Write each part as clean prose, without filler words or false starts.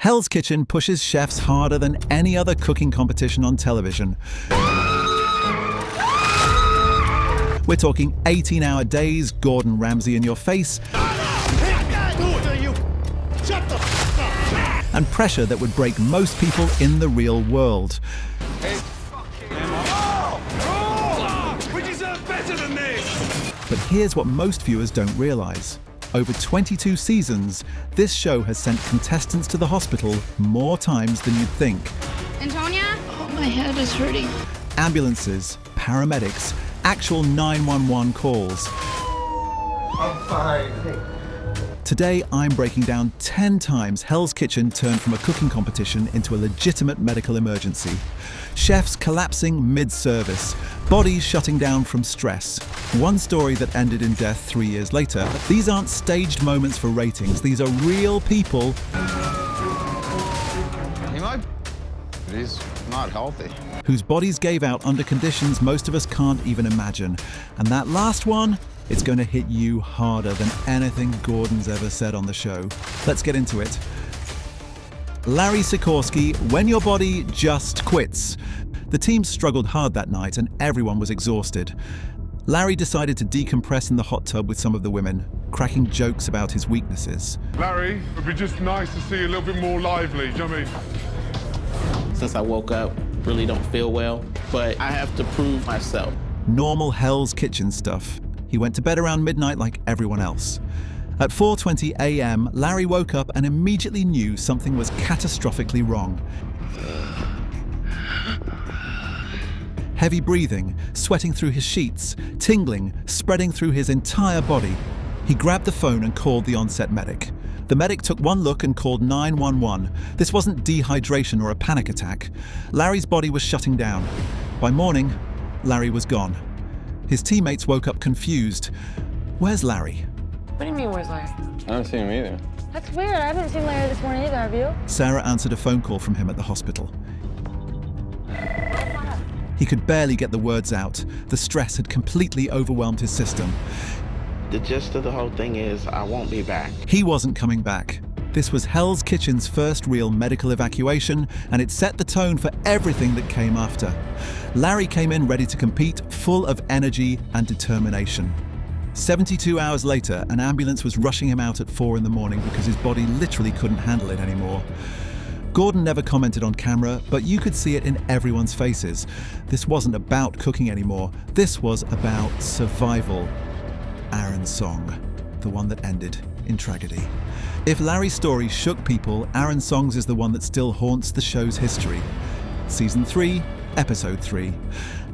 Hell's Kitchen pushes chefs harder than any other cooking competition on television. We're talking 18-hour days, Gordon Ramsay in your face, and pressure that would break most people in the real world. We deserve better than this! But here's what most viewers don't realize. Over 22 seasons, this show has sent contestants to the hospital more times than you'd think. Antonia? Oh, my head is hurting. Ambulances, paramedics, actual 911 calls. I'm fine. Today, I'm breaking down 10 times Hell's Kitchen turned from a cooking competition into a legitimate medical emergency. Chefs collapsing mid-service, bodies shutting down from stress. One story that ended in death 3 years later. These aren't staged moments for ratings. These are real people. It is not healthy. Whose bodies gave out under conditions most of us can't even imagine. And that last one, it's going to hit you harder than anything Gordon's ever said on the show. Let's get into it. Larry SIKORSKI, When Your Body Just Quits. The team struggled hard that night and everyone was exhausted. Larry decided to decompress in the hot tub with some of the women, cracking jokes about his weaknesses. Larry, it'd be just nice to see you a little bit more lively, do you know what I mean? Since I woke up, really don't feel well, but I have to prove myself. Normal Hell's Kitchen stuff. He went to bed around midnight like everyone else. At 4:20 a.m., Larry woke up and immediately knew something was catastrophically wrong. Heavy breathing, sweating through his sheets, tingling, spreading through his entire body. He grabbed the phone and called the on-set medic. The medic took one look and called 911. This wasn't dehydration or a panic attack. Larry's body was shutting down. By morning, Larry was gone. His teammates woke up confused. Where's Larry? What do you mean, where's Larry? I haven't seen him either. That's weird. I haven't seen Larry this morning either, have you? Sarah answered a phone call from him at the hospital. He could barely get the words out. The stress had completely overwhelmed his system. The gist of the whole thing is I won't be back. He wasn't coming back. This was Hell's Kitchen's first real medical evacuation, and it set the tone for everything that came after. Larry came in ready to compete, full of energy and determination. 72 hours later, an ambulance was rushing him out at 4 in the morning because his body literally couldn't handle it anymore. Gordon never commented on camera, but you could see it in everyone's faces. This wasn't about cooking anymore. This was about survival. Aaron's song, the one that ended in tragedy. If Larry's story shook people, Aaron's songs is the one that still haunts the show's history. Season 3, Episode 3.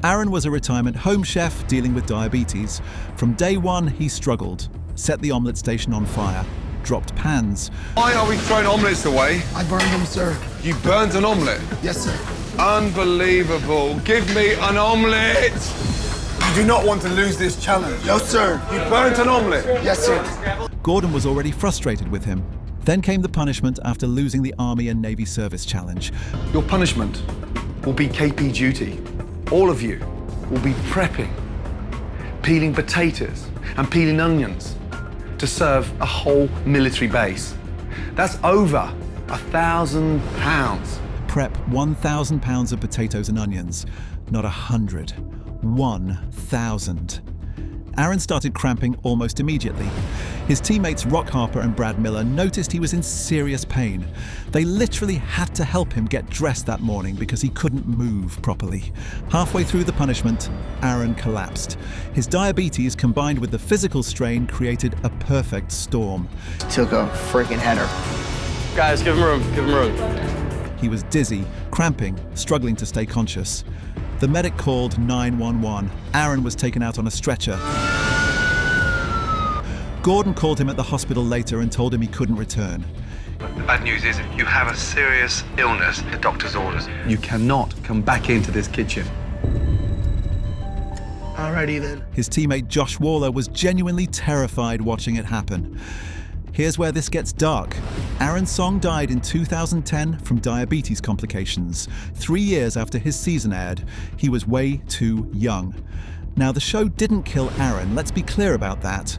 Aaron was a retirement home chef dealing with diabetes. From day one, he struggled, set the omelette station on fire, dropped pans. Why are we throwing omelettes away? I burned them, sir. You burnt an omelette? Yes, sir. Unbelievable. Give me an omelette! You do not want to lose this challenge. No, sir. You burnt an omelette? Yes, sir. Gordon was already frustrated with him. Then came the punishment after losing the Army and Navy Service Challenge. Your punishment will be KP duty. All of you will be prepping, peeling potatoes and peeling onions to serve a whole military base. That's over 1,000 pounds. Prep 1,000 pounds of potatoes and onions, not 100. 1,000. Aaron started cramping almost immediately. His teammates Rock Harper and Brad Miller noticed he was in serious pain. They literally had to help him get dressed that morning because he couldn't move properly. Halfway through the punishment, Aaron collapsed. His diabetes combined with the physical strain created a perfect storm. Took a freaking header. Guys, give him room, give him room. He was dizzy, cramping, struggling to stay conscious. The medic called 911. Aaron was taken out on a stretcher. Gordon called him at the hospital later and told him he couldn't return. The bad news is you have a serious illness. The doctor's orders. You cannot come back into this kitchen. Alrighty then. His teammate Josh Waller was genuinely terrified watching it happen. Here's where this gets dark. Aaron Song died in 2010 from diabetes complications. 3 years after his season aired, he was way too young. Now, the show didn't kill Aaron, let's be clear about that.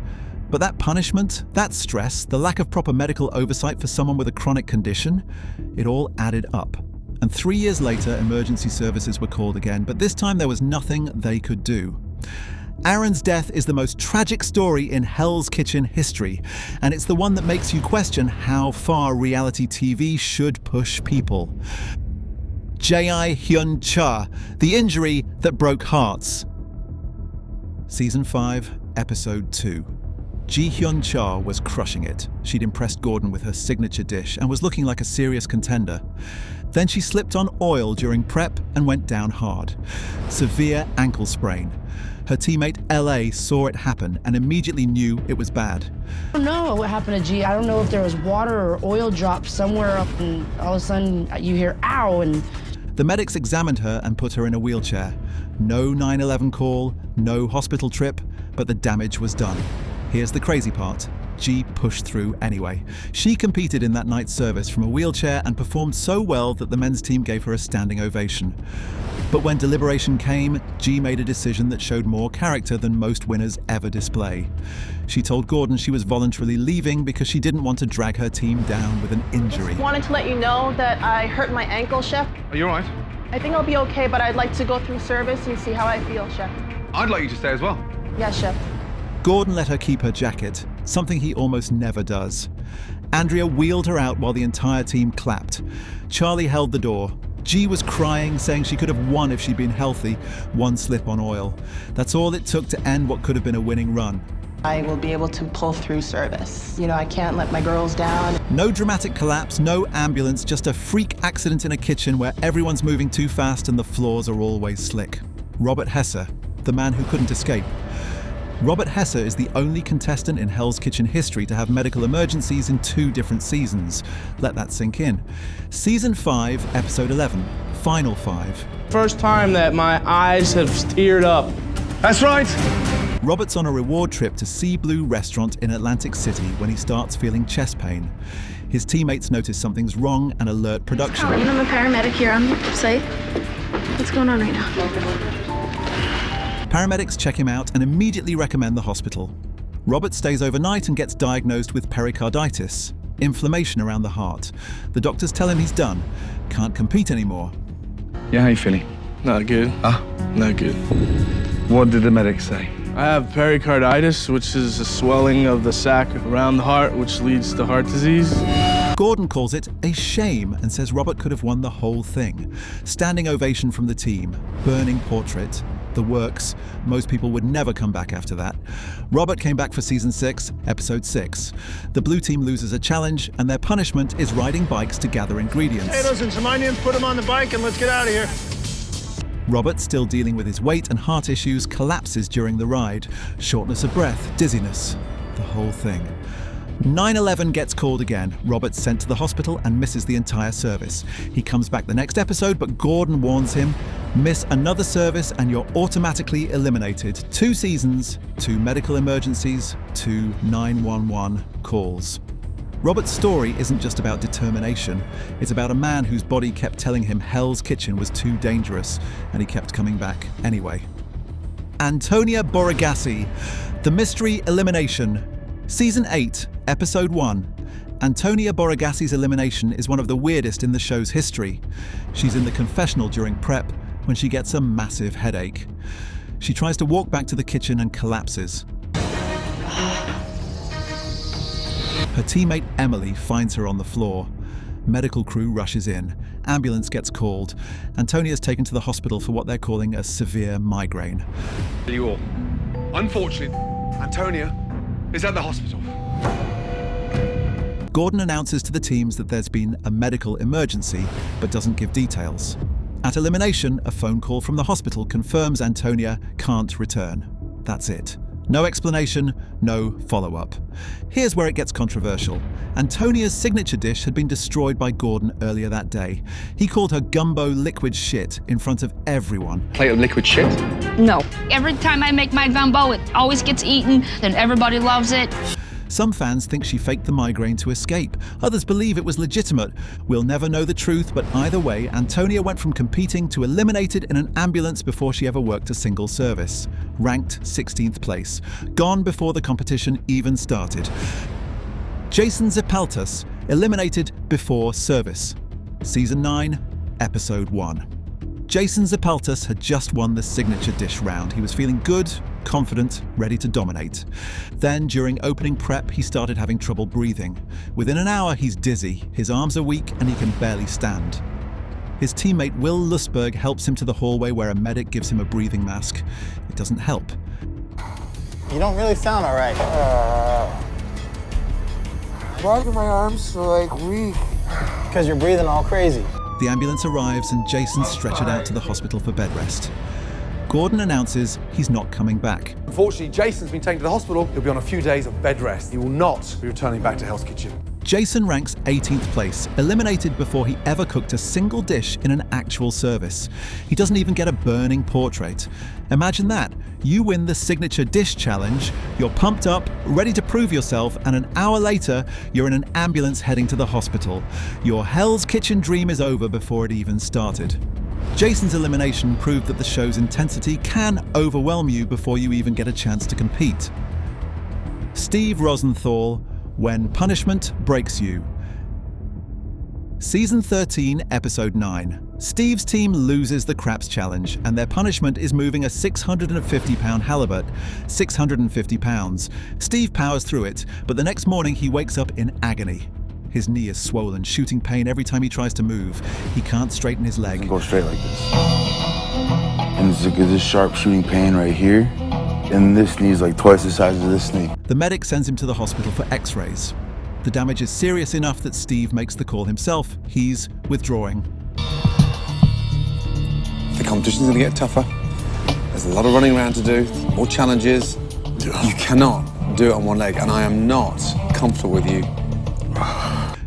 But that punishment, that stress, the lack of proper medical oversight for someone with a chronic condition, it all added up. And 3 years later, emergency services were called again, but this time there was nothing they could do. Aaron's death is the most tragic story in Hell's Kitchen history, and it's the one that makes you question how far reality TV should push people. JI-HYUN, the injury that broke hearts. Season 5, Episode 2. Ji-Hyun was crushing it. She'd impressed Gordon with her signature dish and was looking like a serious contender. Then she slipped on oil during prep and went down hard. Severe ankle sprain. Her teammate LA saw it happen and immediately knew it was bad. I don't know what happened to G. I don't know if there was water or oil dropped somewhere up and all of a sudden you hear ow and... The medics examined her and put her in a wheelchair. No 911 call, no hospital trip, but the damage was done. Here's the crazy part. G pushed through anyway. She competed in that night's service from a wheelchair and performed so well that the men's team gave her a standing ovation. But when deliberation came, G made a decision that showed more character than most winners ever display. She told Gordon she was voluntarily leaving because she didn't want to drag her team down with an injury. Just wanted to let you know that I hurt my ankle, Chef. Are you all right? I think I'll be okay, but I'd like to go through service and see how I feel, Chef. I'd like you to stay as well. Yes, Chef. Gordon let her keep her jacket, something he almost never does. Andrea wheeled her out while the entire team clapped. Charlie held the door. G was crying, saying she could have won if she'd been healthy. One slip on oil. That's all it took to end what could have been a winning run. I will be able to pull through service. You know, I can't let my girls down. No dramatic collapse, no ambulance, just a freak accident in a kitchen where everyone's moving too fast and the floors are always slick. Robert HESSE, the man who couldn't escape. Robert HESSE is the only contestant in Hell's Kitchen history to have medical emergencies in 2 different seasons. Let that sink in. Season 5, Episode 11, Final 5. First time that my eyes have teared up. That's right. Robert's on a reward trip to Sea Blue Restaurant in Atlantic City when he starts feeling chest pain. His teammates notice something's wrong and alert production. Colleen, I'm a paramedic here on site. What's going on right now? Paramedics check him out and immediately recommend the hospital. Robert stays overnight and gets diagnosed with pericarditis, inflammation around the heart. The doctors tell him he's done, can't compete anymore. Yeah, how you feeling? Not good. Not good. What did the medics say? I have pericarditis, which is a swelling of the sac around the heart, which leads to heart disease. Gordon calls it a shame and says Robert could have won the whole thing. Standing ovation from the team, burning portrait, the works. Most people would never come back after that. Robert came back for Season 6, Episode 6. The blue team loses a challenge, and their punishment is riding bikes to gather ingredients. Potatoes and some onions, put them on the bike and let's get out of here. Robert, still dealing with his weight and heart issues, collapses during the ride. Shortness of breath, dizziness, the whole thing. 911 gets called again. Robert's sent to the hospital and misses the entire service. He comes back the next episode, but Gordon warns him, miss another service and you're automatically eliminated. 2 seasons, 2 medical emergencies, 2 911 calls. Robert's story isn't just about determination. It's about a man whose body kept telling him Hell's Kitchen was too dangerous, and he kept coming back anyway. Antonia BOREGASSI, The Mystery Elimination. Season 8, Episode 1. Antonia BOREGASSI's elimination is one of the weirdest in the show's history. She's in the confessional during prep when she gets a massive headache. She tries to walk back to the kitchen and collapses. Her teammate Emily finds her on the floor. Medical crew rushes in. Ambulance gets called. Antonia's taken to the hospital for what they're calling a severe migraine. You all. Unfortunately, Antonia is at the hospital. Gordon announces to the teams that there's been a medical emergency, but doesn't give details. At elimination, a phone call from the hospital confirms Antonia can't return. That's it. No explanation, no follow-up. Here's where it gets controversial. Antonia's signature dish had been destroyed by Gordon earlier that day. He called her gumbo liquid shit in front of everyone. Plate of liquid shit? No. Every time I make my gumbo, it always gets eaten, and everybody loves it. Some fans think she faked the migraine to escape. Others believe it was legitimate. We'll never know the truth, but either way, Antonia went from competing to eliminated in an ambulance before she ever worked a single service. Ranked 16th place. Gone before the competition even started. Jason ZEPALTAS, eliminated before service. Season 9, Episode 1. Jason ZEPALTAS had just won the signature dish round. He was feeling good, confident, ready to dominate. Then, during opening prep, he started having trouble breathing. Within an hour, he's dizzy, his arms are weak, and he can barely stand. His teammate Will Lusberg helps him to the hallway where a medic gives him a breathing mask. It doesn't help. You don't really sound all right. Why are my arms so weak? Because you're breathing all crazy. The ambulance arrives and Jason's stretchered out to the hospital for bed rest. Gordon announces he's not coming back. Unfortunately, Jason's been taken to the hospital. He'll be on a few days of bed rest. He will not be returning back to Hell's Kitchen. Jason ranks 18th place, eliminated before he ever cooked a single dish in an actual service. He doesn't even get a burning portrait. Imagine that. You win the signature dish challenge, you're pumped up, ready to prove yourself, and an hour later, you're in an ambulance heading to the hospital. Your Hell's Kitchen dream is over before it even started. Jason's elimination proved that the show's intensity can overwhelm you before you even get a chance to compete. Steve Rosenthal, When Punishment Breaks You. Season 13, Episode 9. Steve's team loses the Craps Challenge, and their punishment is moving a 650-pound halibut, 650 pounds. Steve powers through it, but the next morning he wakes up in agony. His knee is swollen, shooting pain every time he tries to move. He can't straighten his leg. Go straight like this. And it's like this sharp shooting pain right here. And this knee is like twice the size of this knee. The medic sends him to the hospital for x-rays. The damage is serious enough that Steve makes the call himself. He's withdrawing. The competition's going to get tougher. There's a lot of running around to do, more challenges. You cannot do it on one leg, and I am not comfortable with you.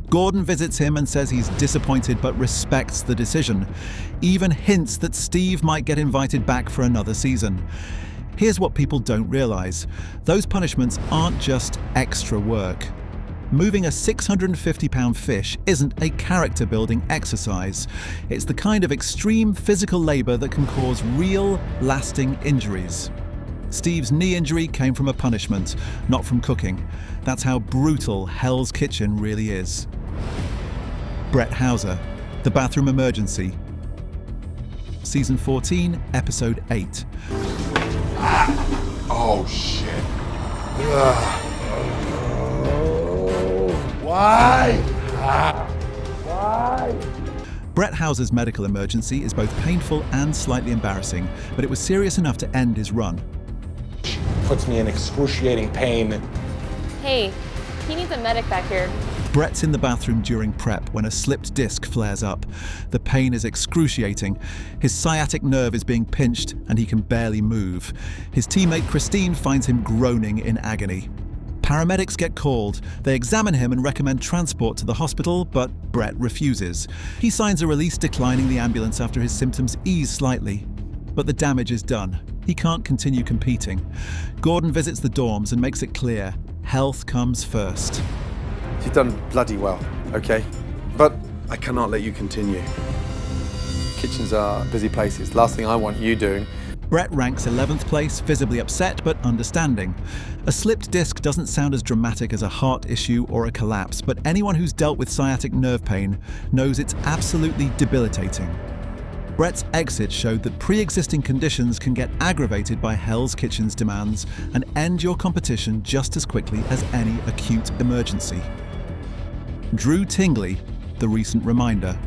Gordon visits him and says he's disappointed but respects the decision. Even hints that Steve might get invited back for another season. Here's what people don't realize. Those punishments aren't just extra work. Moving a 650-pound fish isn't a character-building exercise. It's the kind of extreme physical labor that can cause real, lasting injuries. Steve's knee injury came from a punishment, not from cooking. That's how brutal Hell's Kitchen really is. BRET HAUSER, The Bathroom Emergency. Season 14, Episode 8. Oh, shit. Why? Why? BRET HAUSER's medical emergency is both painful and slightly embarrassing, but it was serious enough to end his run. Puts me in excruciating pain. Hey, he needs a medic back here. Brett's in the bathroom during prep when a slipped disc flares up. The pain is excruciating. His sciatic nerve is being pinched and he can barely move. His teammate Christine finds him groaning in agony. Paramedics get called. They examine him and recommend transport to the hospital, but Brett refuses. He signs a release declining the ambulance after his symptoms ease slightly. But the damage is done. He can't continue competing. Gordon visits the dorms and makes it clear, health comes first. You've done bloody well, okay? But I cannot let you continue. Kitchens are busy places. Last thing I want you doing. Brett ranks 11th place, visibly upset but understanding. A slipped disc doesn't sound as dramatic as a heart issue or a collapse, but anyone who's dealt with sciatic nerve pain knows it's absolutely debilitating. Brett's exit showed that pre-existing conditions can get aggravated by Hell's Kitchen's demands and end your competition just as quickly as any acute emergency. Drew Tingley, the recent reminder.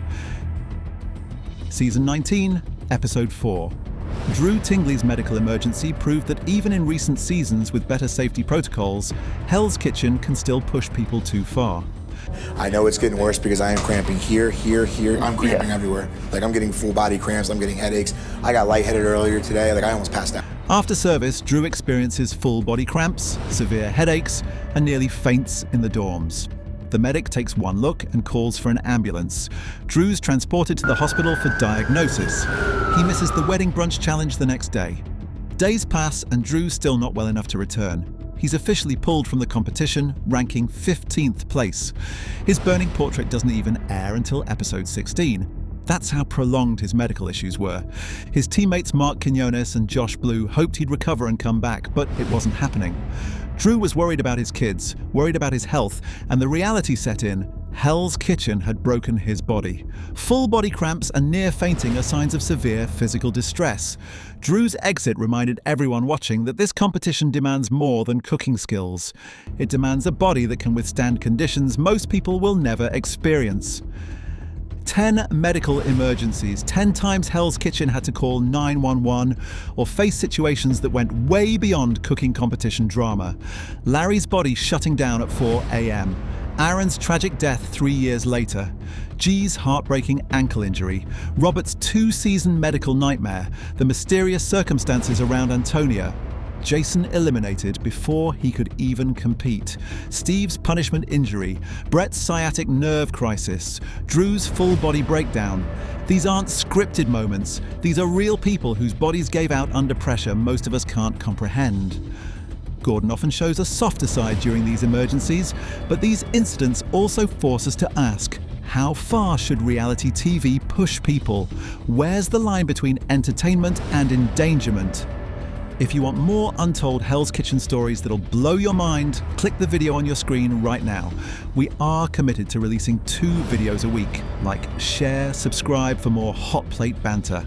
Season 19, Episode 4. Drew Tingley's medical emergency proved that even in recent seasons with better safety protocols, Hell's Kitchen can still push people too far. I know it's getting worse because I am cramping here, here, here. I'm cramping everywhere. Like, I'm getting full body cramps, I'm getting headaches. I got lightheaded earlier today, like I almost passed out. After service, Drew experiences full body cramps, severe headaches, and nearly faints in the dorms. The medic takes one look and calls for an ambulance. Drew's transported to the hospital for diagnosis. He misses the wedding brunch challenge the next day. Days pass and Drew's still not well enough to return. he's officially pulled from the competition, ranking 15th place. His burning portrait doesn't even air until episode 16. That's how prolonged his medical issues were. His teammates Mark Quinones and Josh Blue hoped he'd recover and come back, but it wasn't happening. Drew was worried about his kids, worried about his health, and the reality set in. Hell's Kitchen had broken his body. Full body cramps and near fainting are signs of severe physical distress. Drew's exit reminded everyone watching that this competition demands more than cooking skills. It demands a body that can withstand conditions most people will never experience. 10 medical emergencies. 10 times Hell's Kitchen had to call 911 or face situations that went way beyond cooking competition drama. Larry's body shutting down at 4 a.m. Aaron's tragic death 3 years later. G's heartbreaking ankle injury. Robert's 2-season medical nightmare. The mysterious circumstances around Antonia. Jason eliminated before he could even compete. Steve's punishment injury. Bret's sciatic nerve crisis. Drew's full body breakdown. These aren't scripted moments. These are real people whose bodies gave out under pressure most of us can't comprehend. Gordon often shows a softer side during these emergencies, but these incidents also force us to ask, how far should reality TV push people? Where's the line between entertainment and endangerment? If you want more untold Hell's Kitchen stories that'll blow your mind, click the video on your screen right now. We are committed to releasing 2 videos a week. Like, share, subscribe for more hot plate banter.